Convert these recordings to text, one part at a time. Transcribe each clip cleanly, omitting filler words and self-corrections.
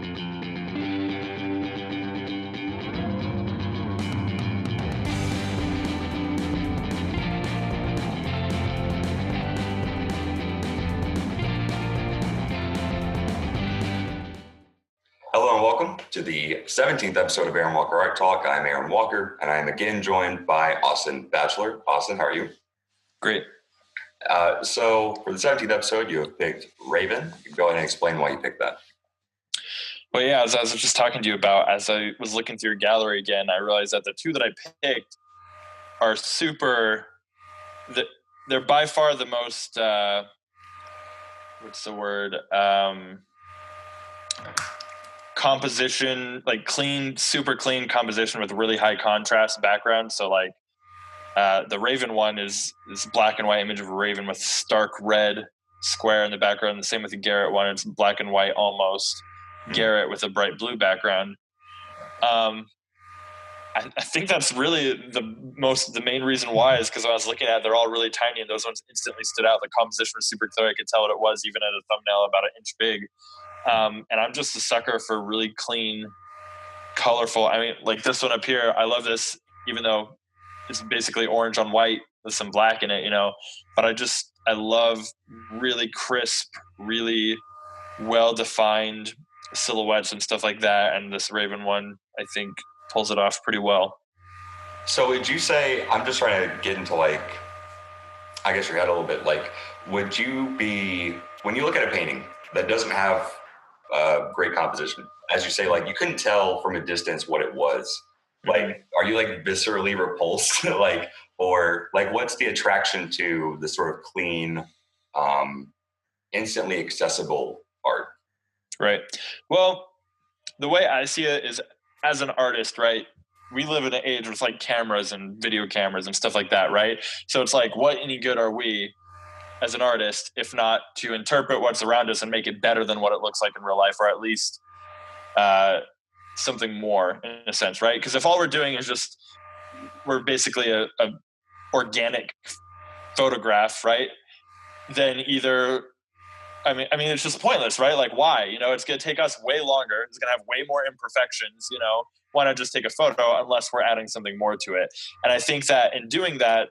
Hello and welcome to the 17th episode of Aaron Walker Art Talk. I'm Aaron Walker, and I'm again joined by Austin Batchelor. Austin, how are you? Great. So for the 17th episode, you have picked Raven. You can go ahead and explain why you picked that. Well, yeah, as I was just talking to you about, as I was looking through your gallery again, I realized that the two that I picked are they're by far the most, composition, like clean, super clean composition with really high contrast background. So like the Raven one is this black and white image of a raven with stark red square in the background. The same with the Garrett one. It's black and white almost. Garrett with a bright blue background. I think that's really the main reason why is because when I was looking at it, they're all really tiny and those ones instantly stood out. The composition was super clear. I could tell what it was even at a thumbnail about an inch big. And I'm just a sucker for really clean, colorful. I mean, like this one up here, I love this, even though it's basically orange on white with some black in it, but I love really crisp, really well-defined silhouettes and stuff like that. And this Raven one, I think, pulls it off pretty well. So would you say, I'm just trying to get into I guess your head a little bit, would you be, when you look at a painting that doesn't have great composition, as you say, you couldn't tell from a distance what it was, are you viscerally repulsed? Or what's the attraction to the sort of clean, instantly accessible art? Right. Well, the way I see it is as an artist, right? We live in an age with cameras and video cameras and stuff like that, right? So it's what any good are we as an artist, if not to interpret what's around us and make it better than what it looks like in real life, or at least something more in a sense, right? Because if all we're doing is we're basically a organic photograph, right? Then either, I mean, it's just pointless, right? Why? It's going to take us way longer. It's going to have way more imperfections. Why not just take a photo unless we're adding something more to it? And I think that in doing that,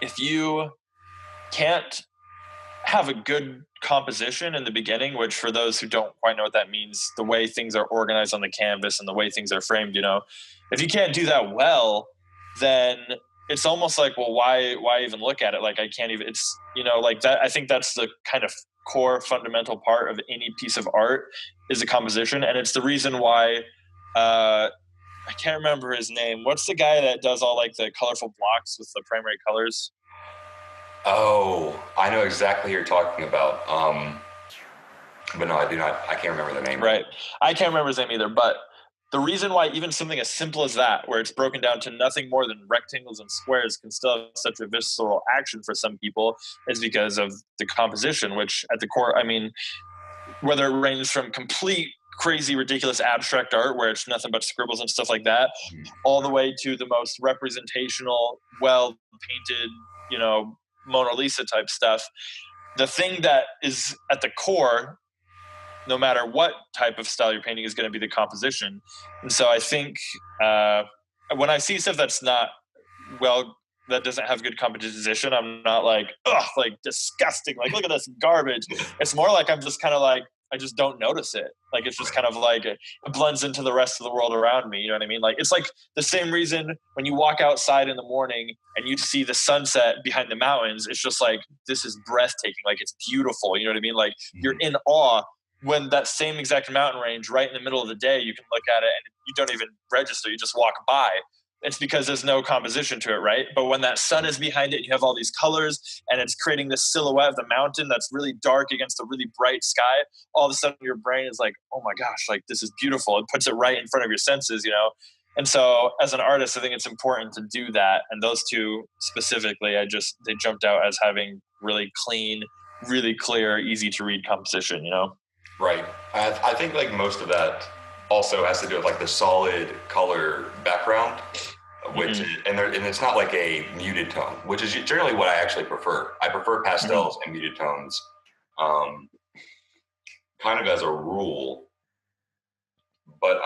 if you can't have a good composition in the beginning, which for those who don't quite know what that means, the way things are organized on the canvas and the way things are framed, if you can't do that well, then it's almost well, why even look at it? I can't even, it's, that. I think that's the kind of core fundamental part of any piece of art is the composition. And it's the reason why, I can't remember his name. What's the guy that does all the colorful blocks with the primary colors? Oh, I know exactly who you're talking about. But no, I do not. I can't remember the name. Right. I can't remember his name either. But the reason why even something as simple as that, where it's broken down to nothing more than rectangles and squares, can still have such a visceral action for some people is because of the composition, which at the core, I mean, whether it ranges from complete crazy, ridiculous abstract art where it's nothing but scribbles and stuff like that, all the way to the most representational, well-painted, Mona Lisa type stuff. The thing that is at the core, no matter what type of style you're painting, is going to be the composition. And so I think when I see stuff that's not that doesn't have good composition, I'm not disgusting. Look at this garbage. It's more I'm just kind of I just don't notice it. It's just kind of it blends into the rest of the world around me. You know what I mean? It's the same reason when you walk outside in the morning and you see the sunset behind the mountains, it's just this is breathtaking. It's beautiful. You know what I mean? You're in awe when that same exact mountain range right in the middle of the day, you can look at it and you don't even register. You just walk by. It's because there's no composition to it, right? But when that sun is behind it, and you have all these colors, and it's creating this silhouette of the mountain that's really dark against a really bright sky, all of a sudden your brain is oh my gosh, this is beautiful. It puts it right in front of your senses, And so as an artist, I think it's important to do that. And those two specifically, they jumped out as having really clean, really clear, easy to read composition, Right. I think most of that also has to do with the solid color background, which and it's not a muted tone, which is generally what I actually prefer. I prefer pastels and muted tones, kind of as a rule. But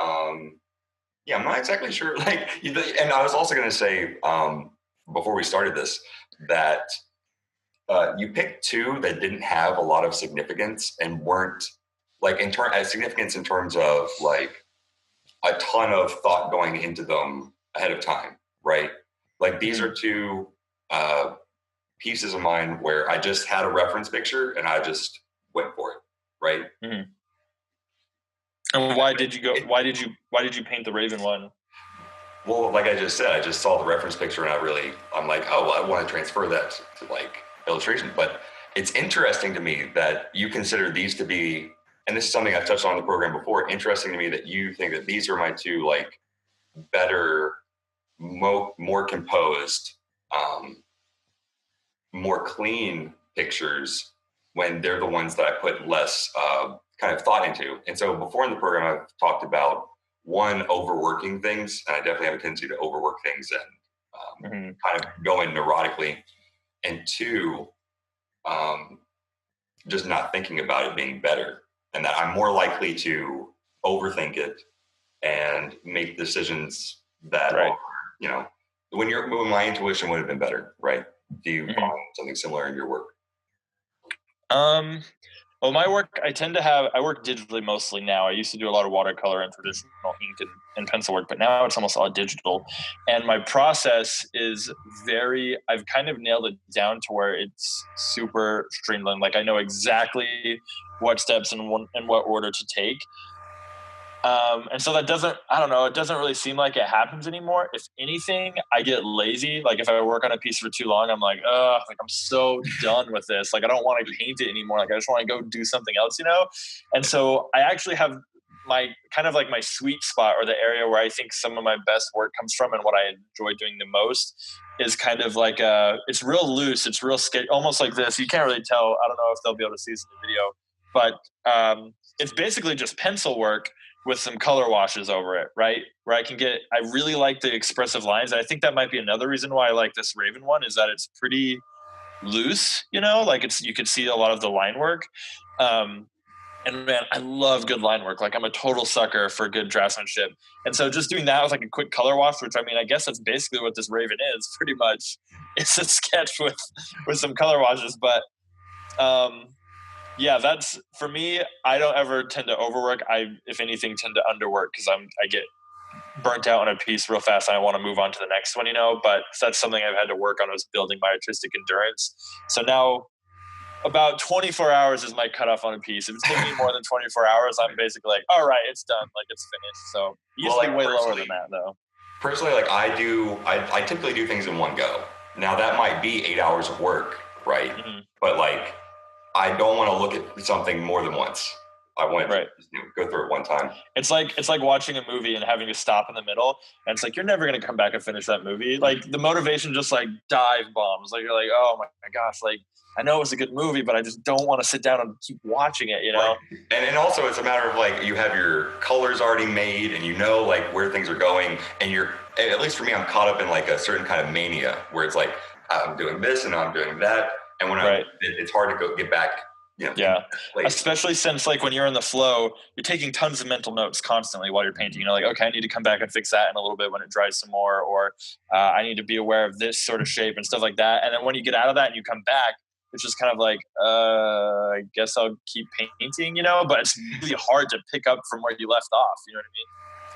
yeah, I'm not exactly sure. Like, and I was also going to say before we started this that you picked two that didn't have a lot of significance and weren't like significance in terms of like a ton of thought going into them ahead of time, right? Like these are two pieces of mine where I just had a reference picture and I just went for it, right? Mm-hmm. And why did you go? Why did you paint the Raven one? Well, like I just said, I just saw the reference picture and I'm like, oh, well, I want to transfer that to like illustration. But it's interesting to me that you consider these to be, and this is something I've touched on in the program before, interesting to me that you think that these are my two like better, more composed, more clean pictures when they're the ones that I put less kind of thought into. And so before in the program, I've talked about one, overworking things, and I definitely have a tendency to overwork things and kind of go in neurotically. And two, just not thinking about it being better, and that I'm more likely to overthink it and make decisions that are, you know, when my intuition would have been better, right? Do you find something similar in your work? Well, my work, I work digitally mostly now. I used to do a lot of watercolor and traditional ink and pencil work, but now it's almost all digital. And my process is I've kind of nailed it down to where it's super streamlined. Like I know exactly what steps and what order to take. And so it doesn't really seem like it happens anymore. If anything, I get lazy. Like if I work on a piece for too long, I'm like, like I'm so done with this. Like I don't want to paint it anymore. Like I just want to go do something else, you know? And so I actually have my kind of like my sweet spot, or the area where I think some of my best work comes from and what I enjoy doing the most is kind of like it's real loose. It's real almost like this. You can't really tell. I don't know if they'll be able to see this in the video, but it's basically just pencil work with some color washes over it, right? Where I really like the expressive lines. And I think that might be another reason why I like this Raven one, is that it's pretty loose, you know, like you can see a lot of the line work. And man, I love good line work. Like I'm a total sucker for good draftsmanship. And so just doing that with like a quick color wash, which I mean, I guess that's basically what this Raven is pretty much. It's a sketch with some color washes, but, yeah, that's for me. I don't ever tend to overwork. I, if anything, tend to underwork because I get burnt out on a piece real fast and I want to move on to the next one, you know. But that's something I've had to work on, was building my artistic endurance. So now about 24 hours is my cutoff on a piece. If it's taking me more than 24 hours, I'm basically like, all right, it's done, like it's finished. So usually way lower than that though. Personally, like I typically do things in one go. Now that might be 8 hours of work, right? But like, I don't want to look at something more than once. I want to go through it one time. It's like watching a movie and having to stop in the middle, and it's like you're never going to come back and finish that movie. Like the motivation just like dive bombs. Like you're like, oh my gosh, like I know it was a good movie, but I just don't want to sit down and keep watching it, you know? And also it's a matter of like you have your colors already made and you know like where things are going, and you're, at least for me, I'm caught up in like a certain kind of mania where it's like I'm doing this and I'm doing that. And when it's hard to get back, you know. Yeah. Especially since like when you're in the flow, you're taking tons of mental notes constantly while you're painting. You know, like, okay, I need to come back and fix that in a little bit when it dries some more, or I need to be aware of this sort of shape and stuff like that. And then when you get out of that and you come back, it's just kind of like, I guess I'll keep painting, you know, but it's really hard to pick up from where you left off. You know what I mean?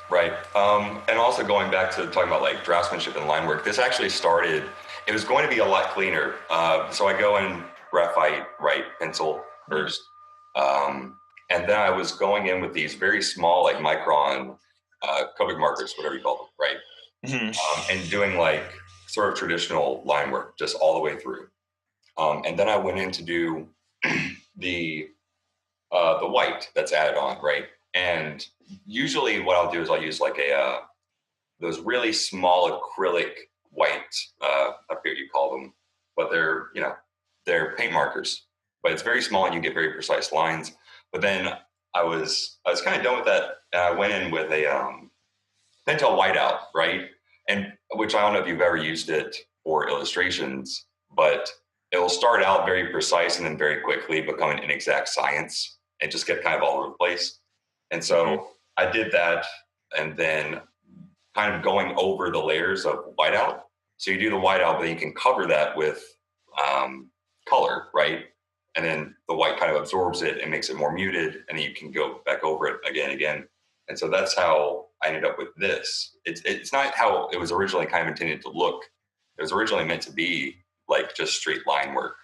Right. And also going back to talking about like draftsmanship and line work, this actually started, it was going to be a lot cleaner. So I go in graphite, pencil first. And then I was going in with these very small, like micron Copic markers, whatever you call them, right? And doing like sort of traditional line work just all the way through. And then I went in to do the white that's added on, right? And usually what I'll do is I'll use like those really small acrylic white, I forget what you call them, but they're paint markers, but it's very small and you get very precise lines. But then I was kind of done with that. And I went in with a Pentel whiteout, right? And which I don't know if you've ever used it for illustrations, but it will start out very precise and then very quickly become an inexact science and just get kind of all over the place. And so I did that, and then kind of going over the layers of whiteout. So you do the whiteout, but you can cover that with color, right? And then the white kind of absorbs it and makes it more muted, and then you can go back over it again and again. And so that's how I ended up with this. It's not how it was originally kind of intended to look. It was originally meant to be like just straight line work.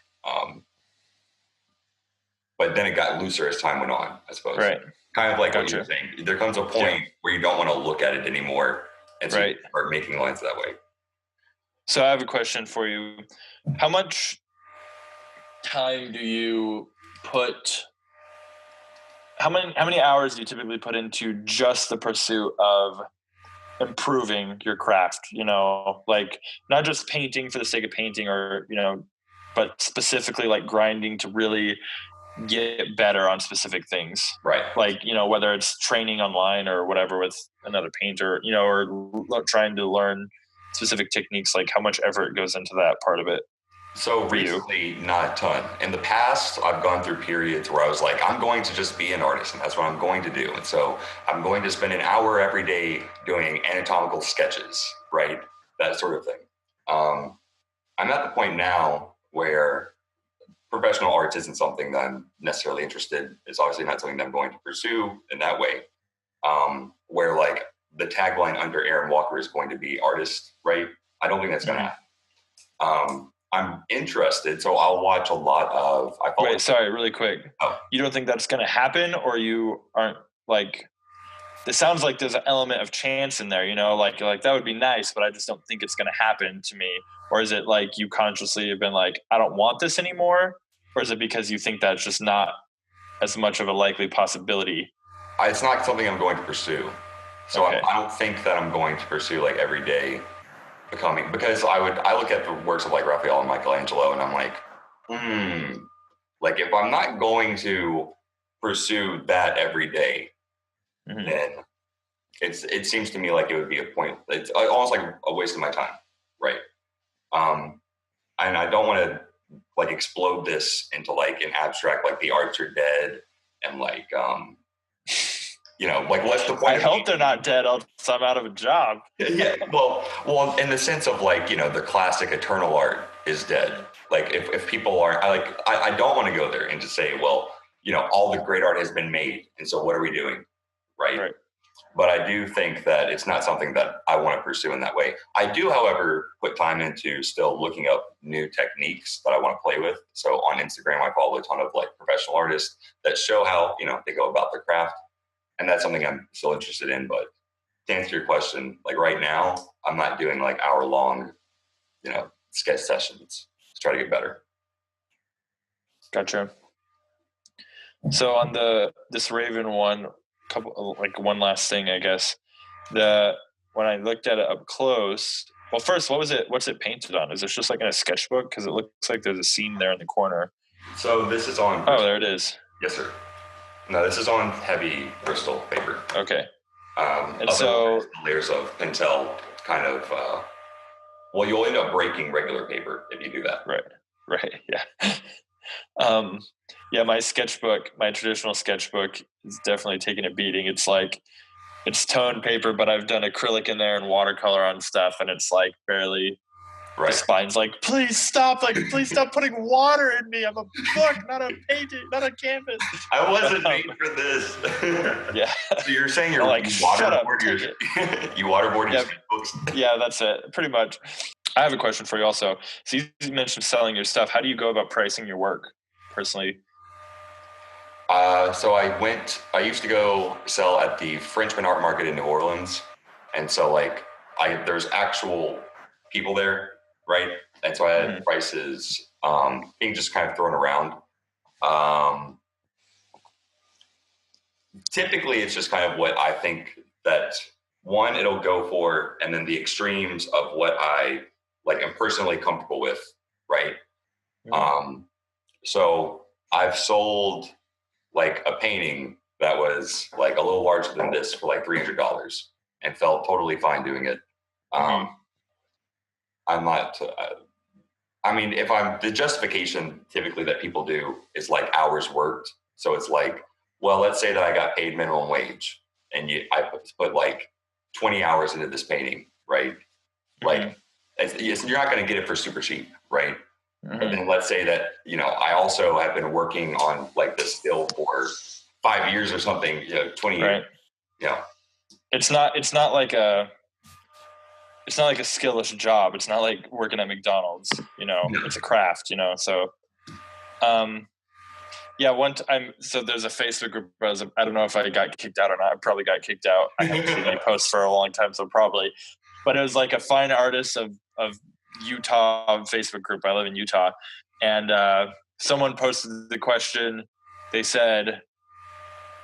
But then it got looser as time went on, I suppose. Right. Kind of like what you were saying. There comes a point where you don't want to look at it anymore, and so you start making lines that way. So I have a question for you. How much time do you put? How many hours do you typically put into just the pursuit of improving your craft? You know, like not just painting for the sake of painting, or but specifically like grinding to really get better on specific things, right? Like whether it's training online or whatever with another painter, or trying to learn specific techniques. Like how much effort goes into that part of it? So recently, not a ton. In the past, I've gone through periods where I was like, I'm going to just be an artist, and that's what I'm going to do. And so I'm going to spend an hour every day doing anatomical sketches, right? That sort of thing. I'm at the point now where professional art isn't something that I'm necessarily interested. It's obviously not something that I'm going to pursue in that way. Where like the tagline under Aaron Walker is going to be artist, right? I don't think that's going to happen. I'm interested, so I'll watch a lot of. Wait, sorry, really quick. Oh. You don't think that's going to happen, or you aren't like? It sounds like there's an element of chance in there, like that would be nice, but I just don't think it's going to happen to me. Or is it like you consciously have been like, I don't want this anymore? Or is it because you think that's just not as much of a likely possibility? It's not something I'm going to pursue. So okay. I don't think that I'm going to pursue like every day becoming, because I look at the works of like Raphael and Michelangelo, and I'm like, like if I'm not going to pursue that every day, then it seems to me like it would be a point. It's almost like a waste of my time, right? And I don't want to like explode this into like an abstract, like the arts are dead, and like like what's the point? I hope they're not dead, else I'm out of a job. Yeah, well, in the sense of like the classic eternal art is dead. Like if people are, I don't want to go there and just say, well, all the great art has been made, and so what are we doing, right? But I do think that it's not something that I want to pursue in that way. I do, however, put time into still looking up new techniques that I want to play with. So on Instagram, I follow a ton of like professional artists that show how, they go about their craft. And that's something I'm still interested in. But to answer your question, like right now, I'm not doing like hour-long, sketch sessions to try to get better. Gotcha. So on this Raven one, one last thing, I guess. When I looked at it up close, well, first, what's it painted on? Is this just like in a sketchbook? Because it looks like there's a scene there in the corner. So this is on. Oh, there it is. Yes, sir. No, this is on heavy Bristol paper. Okay. And so layers of Pentel kind of. You'll end up breaking regular paper if you do that. Right. Yeah. Yeah, my traditional sketchbook is definitely taking a beating. It's like, it's toned paper, but I've done acrylic in there and watercolor on stuff, and it's like barely, the spine's like, please stop putting water in me. I'm a book, not a painting, not a canvas. I wasn't made for this. Yeah. So you're saying you're like, you waterboard your sketchbooks? Yeah, that's it, pretty much. I have a question for you also. So you mentioned selling your stuff. How do you go about pricing your work personally? So I used to go sell at the Frenchman Art Market in New Orleans. And so there's actual people there, right? And so I had prices being just kind of thrown around. Typically it's just kind of what I think that one, it'll go for, and then the extremes of what I am personally comfortable with, right? So I've sold a painting that was a little larger than this for $300 and felt totally fine doing it. I'm not, the justification typically that people do is hours worked. So it's let's say that I got paid minimum wage and I put like 20 hours into this painting, right? Like, you're not going to get it for super cheap, right? But then let's say that, I also have been working on like this skill for 5 years or something, 20 years. It's not like a skillless job. It's not like working at McDonald's, it's a craft, so, one time, so there's a Facebook group, I don't know if I got kicked out or not. I probably got kicked out. I haven't seen any posts for a long time, so probably, but it was like a fine artist of Utah Facebook group. I live in Utah, and someone posted the question. They said,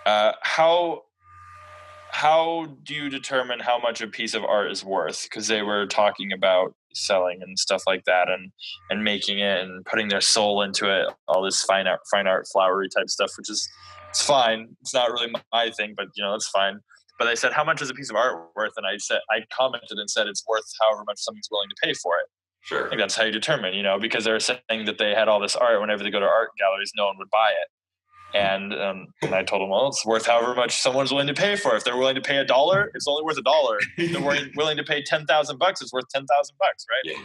how do you determine how much a piece of art is worth? Because they were talking about selling and stuff like that, and making it and putting their soul into it, all this fine art, flowery type stuff, which is, it's fine. It's not really my thing, but it's fine. But they said, how much is a piece of art worth? And I commented and said, it's worth however much someone's willing to pay for it. Sure. Like, that's how you determine, because they were saying that they had all this art. Whenever they go to art galleries, no one would buy it. And I told them, well, it's worth however much someone's willing to pay for it. If they're willing to pay $1, it's only worth $1. If they're willing to pay $10,000, it's worth $10,000, right? Yeah.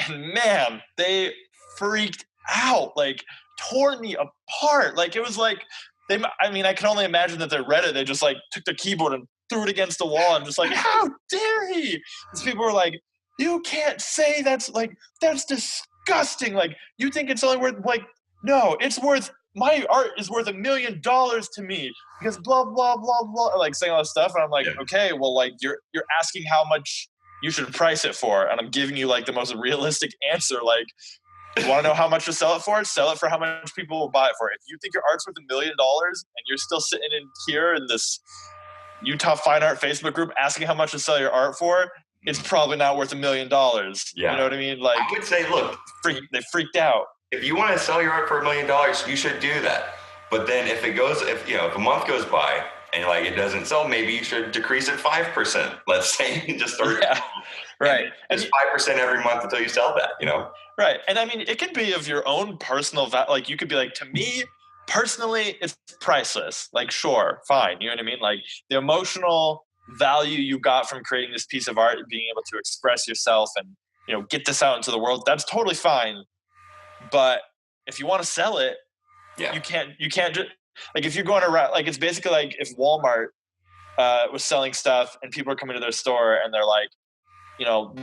And man, they freaked out, like tore me apart. Like, it was like I can only imagine that they read it. They just like took their keyboard and threw it against the wall and just like, how dare he? These people were like, you can't say that's disgusting. Like, you think it's only worth, like, no, it's worth, my art is worth $1 million to me because blah, blah, blah, blah, like saying all this stuff. And I'm like, okay, well, like you're asking how much you should price it for. And I'm giving you like the most realistic answer. Like, you want to know how much to sell it for? Sell it for how much people will buy it for. If you think your art's worth $1 million and you're still sitting in here in this Utah Fine Art Facebook group asking how much to sell your art for, it's probably not worth $1 million. Yeah. You know what I mean? Like, I would say, look, they freaked out. If you want to sell your art for $1 million, you should do that. But then if a month goes by and like it doesn't sell, maybe you should decrease it 5%. Let's say, and just start. Yeah. Right. And just 5% every month until you sell that. Right. And I mean, it can be of your own personal value. Like, you could be like, to me personally, it's priceless. Like, sure, fine. You know what I mean? Like, the emotional value you got from creating this piece of art, being able to express yourself and get this out into the world, that's totally fine. But if you want to sell it, you can't just, like, if you're going around, like, it's basically like if Walmart was selling stuff and people are coming to their store and they're like,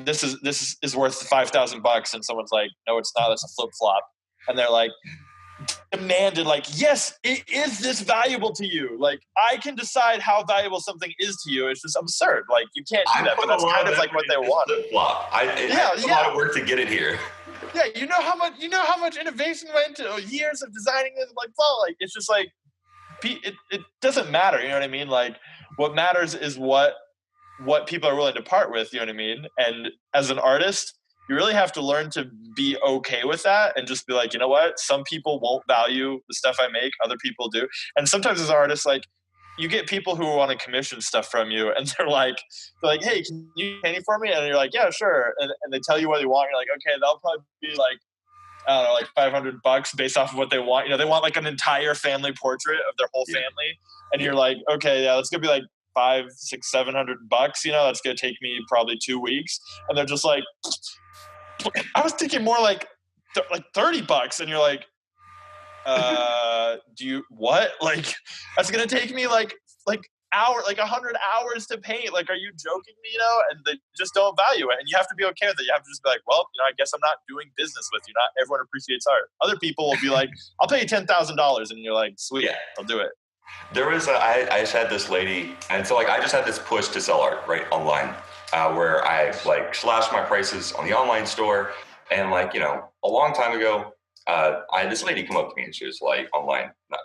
this is worth $5,000, and someone's like, no, it's not, that's a flip flop, and they're like demanded, like, yes, it is this valuable to you. Like, I can decide how valuable something is to you. It's just absurd. Like, you can't do that, but that's kind of like what they want. Flip flop. It's a lot of work to get it here. Yeah, you know how much innovation went into years of designing this. Like, well, like, it's just like it doesn't matter. You know what I mean? Like, what matters is what people are willing to part with. You know what I mean? And as an artist, you really have to learn to be okay with that and just be like, you know what? Some people won't value the stuff I make. Other people do. And sometimes as artists, like, you get people who want to commission stuff from you, and they're like, hey, can you paint for me? And you're like, yeah, sure. And they tell you what they want. You're like, okay, that'll probably be like, I don't know, like $500 based off of what they want. They want like an entire family portrait of their whole family. And you're like, okay, yeah, that's going to be like $500, $600, $700. That's going to take me probably 2 weeks. And they're just like, I was thinking more like $30. And you're like, do you what? Like, that's gonna take me like 100 hours to paint. Like, are you joking me? And they just don't value it. And you have to be okay with it. You have to just be like, well, I guess I'm not doing business with you. Not everyone appreciates art. Other people will be like, I'll pay you $10,000, and you're like, sweet, I'll do it. There was I just had this lady, and so like I just had this push to sell art right online, where I like slashed my prices on the online store, and like a long time ago. I had this lady come up to me, and she was like online, not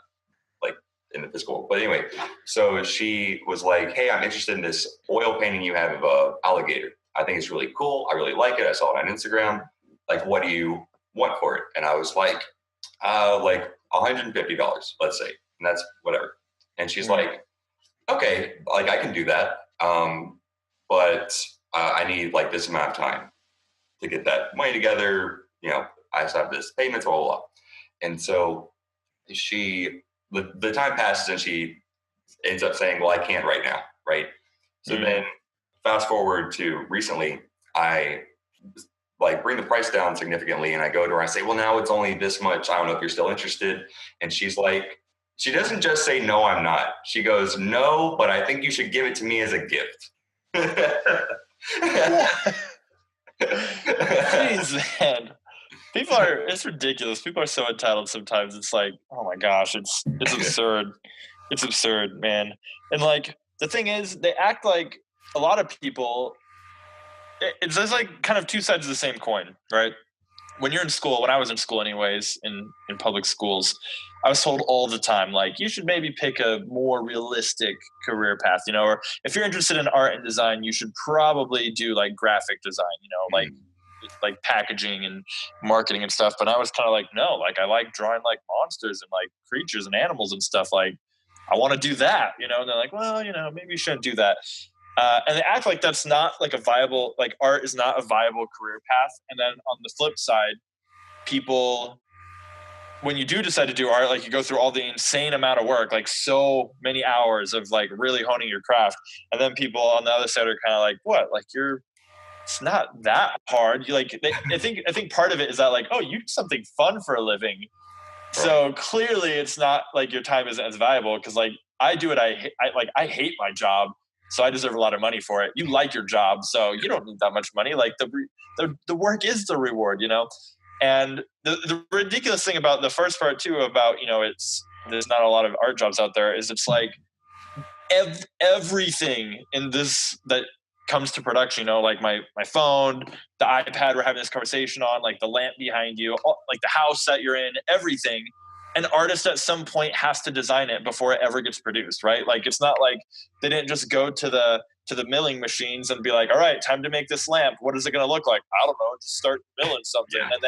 like in the physical. But anyway, so she was like, hey, I'm interested in this oil painting you have of a alligator. I think it's really cool. I really like it. I saw it on Instagram. Like, what do you want for it? And I was like $150, let's say. And that's whatever. And she's like, okay, like I can do that. But I need like this amount of time to get that money together. I just have this payment, blah, blah, blah. And so the time passes, and she ends up saying, well, I can't right now, right? So then fast forward to recently, I like bring the price down significantly, and I go to her, I say, well, now it's only this much. I don't know if you're still interested. And she's like, she doesn't just say, no, I'm not. She goes, no, but I think you should give it to me as a gift. Jeez, man. It's ridiculous. People are so entitled sometimes. It's like, oh my gosh, it's absurd. It's absurd, man. And like, the thing is, they act like a lot of people, it's like kind of two sides of the same coin, right? When you're in school, when I was in school anyways, in public schools, I was told all the time, like, you should maybe pick a more realistic career path, you know, or if you're interested in art and design, you should probably do like graphic design, you know, like packaging and marketing and stuff. But I was kind of like, no, like I like drawing like monsters and like creatures and animals and stuff. Like I want to do that, you know? And they're like, well, you know, maybe you shouldn't do that. And they act like that's not like a viable, like art is not a viable career path. And then on the flip side, people, when you do decide to do art, like you go through all the insane amount of work, like so many hours of like really honing your craft. And then people on the other side are kind of like, what? Like it's not that hard. You like, I think part of it is that like, oh, you do something fun for a living. So clearly it's not like your time isn't as valuable because like I do it. I hate my job. So I deserve a lot of money for it. You like your job, so you don't need that much money. Like the work is the reward, you know? And the ridiculous thing about the first part too, about, you know, there's not a lot of art jobs out there, is it's like everything in this that comes to production, you know, like my phone, the iPad we're having this conversation on, like the lamp behind you, like the house that you're in, everything. An artist at some point has to design it before it ever gets produced, right? Like it's not like they didn't just go to the milling machines and be like, all right, time to make this lamp. What is it going to look like? I don't know. Just start milling something and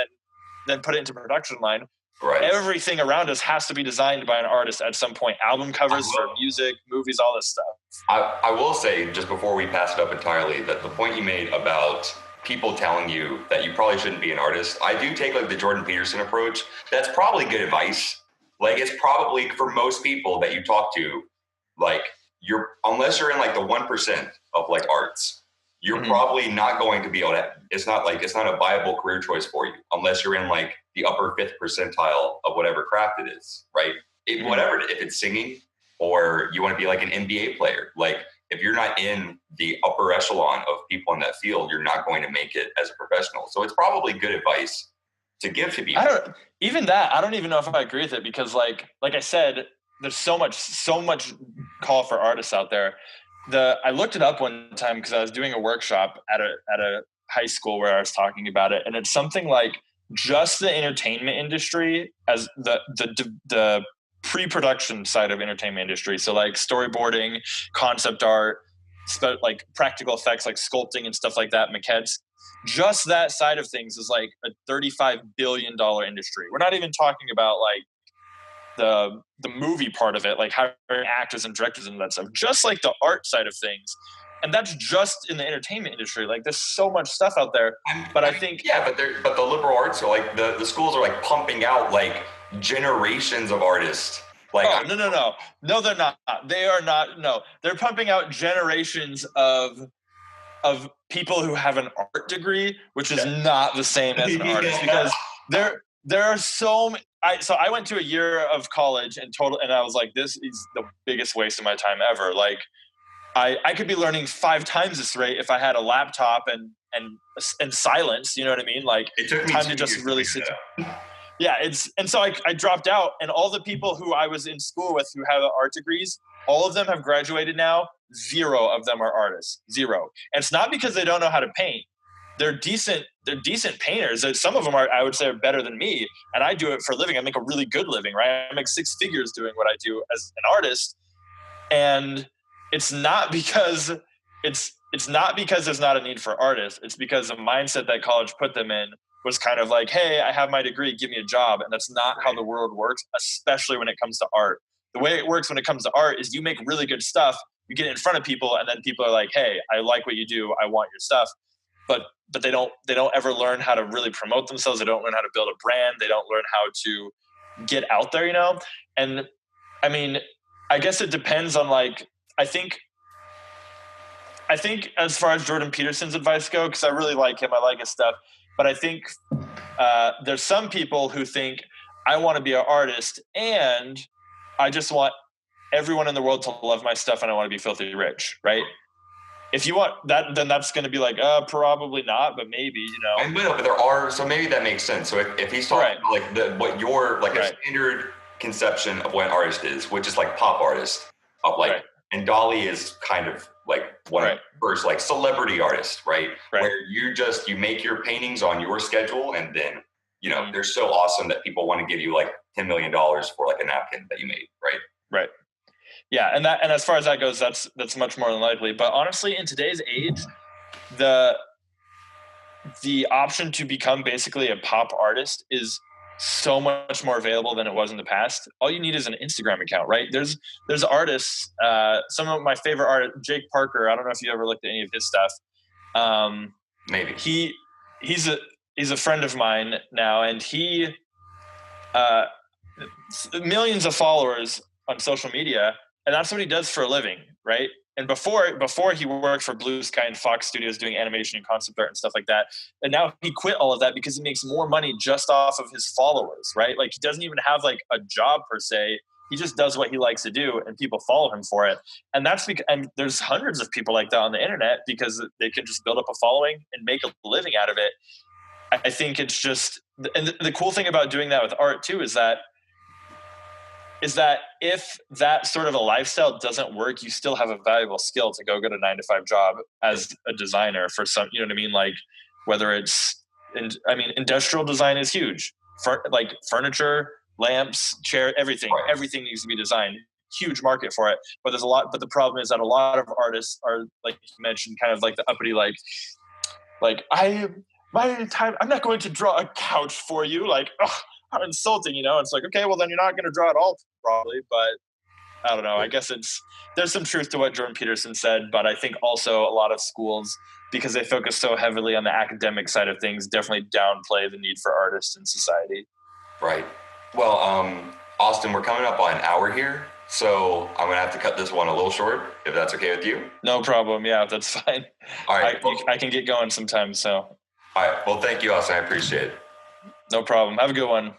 then put it into production line. Right. Everything around us has to be designed by an artist at some point. Album covers for music, movies, all this stuff. I will say, just before we pass it up entirely, that the point you made about people telling you that you probably shouldn't be an artist, I do take like the Jordan Peterson approach. That's probably good advice. Like it's probably for most people that you talk to, like unless you're in like the 1% of like arts, you're probably not going to be able to, it's not a viable career choice for you unless you're in like the upper 5th percentile of whatever craft it is, right? Whatever, if it's singing or you want to be like an NBA player, like if you're not in the upper echelon of people in that field, you're not going to make it as a professional. So it's probably good advice to give to people. I don't even know if I agree with it because like I said, there's so much call for artists out there. I looked it up one time because I was doing a workshop at a high school where I was talking about it. And it's something like just the entertainment industry as the pre-production side of entertainment industry. So like storyboarding, concept art, like practical effects, like sculpting and stuff like that, maquettes. Just that side of things is like a $35 billion industry. We're not even talking about like the movie part of it, like hiring actors and directors and that stuff. Just like the art side of things. And that's just in the entertainment industry. Like there's so much stuff out there. But I think but the liberal arts are like the schools are like pumping out like generations of artists. Like no, they're not. They are not. No, they're pumping out generations of people who have an art degree, which is not the same as an artist because there are so many. So I went to a year of college and I was like, this is the biggest waste of my time ever. Like I could be learning 5 times this rate if I had a laptop and silence, you know what I mean? Like it took me time to just really sit down. Yeah, and so I dropped out, and all the people who I was in school with who have art degrees, all of them have graduated now. 0 of them are artists. 0. And it's not because they don't know how to paint. They're decent painters. Some of them I would say are better than me, and I do it for a living. I make a really good living, right? I make 6 figures doing what I do as an artist. And it's not because there's not a need for artists. It's because the mindset that college put them in was kind of like, hey, I have my degree, give me a job. And that's not how the world works, especially when it comes to art. The way it works when it comes to art is you make really good stuff, you get it in front of people, and then people are like, hey, I like what you do, I want your stuff. But they don't ever learn how to really promote themselves. They don't learn how to build a brand. They don't learn how to get out there, you know? And I mean, I guess it depends on like, I think as far as Jordan Peterson's advice go, because I really like him, I like his stuff, but I think there's some people who think I want to be an artist and I just want everyone in the world to love my stuff and I want to be filthy rich, right? If you want that, then that's going to be like, probably not, but maybe, you know. And but there are, so maybe that makes sense. So if he's talking about like what your like a standard conception of what an artist is, which is like pop artist, of like, and Dolly is kind of like one of the first like celebrity artists, right? Where you make your paintings on your schedule, and then you know they're so awesome that people want to give you like $10 million for like a napkin that you made, right? Right. Yeah, and as far as that goes, that's much more than likely. But honestly, in today's age, the option to become basically a pop artist is so much more available than it was in the past. All you need is an Instagram account, right? There's artists. Some of my favorite artists, Jake Parker. I don't know if you ever looked at any of his stuff. Maybe he's a friend of mine now, and he millions of followers on social media. And that's what he does for a living, right? And before he worked for Blue Sky and Fox Studios doing animation and concept art and stuff like that. And now he quit all of that because he makes more money just off of his followers, right? Like he doesn't even have like a job per se. He just does what he likes to do and people follow him for it. And that's because, and there's hundreds of people like that on the internet because they can just build up a following and make a living out of it. I think it's just, and the cool thing about doing that with art too is that if that sort of a lifestyle doesn't work, you still have a valuable skill to go get a 9-to-5 job as a designer for some, you know what I mean? Like whether it's, industrial design is huge. Like furniture, lamps, chair, everything needs to be designed. Huge market for it. But the problem is that a lot of artists are, like you mentioned, kind of like the uppity, like I'm not going to draw a couch for you. Like, how insulting, you know? It's like, okay, well then you're not going to draw at all probably, but I don't know. I guess there's some truth to what Jordan Peterson said, but I think also a lot of schools, because they focus so heavily on the academic side of things, definitely downplay the need for artists in society. Right. Well, Austin, we're coming up on an hour here, so I'm going to have to cut this one a little short, if that's okay with you. No problem. Yeah, that's fine. All right. I can get going sometimes, so. All right. Well, thank you, Austin. I appreciate it. No problem. Have a good one.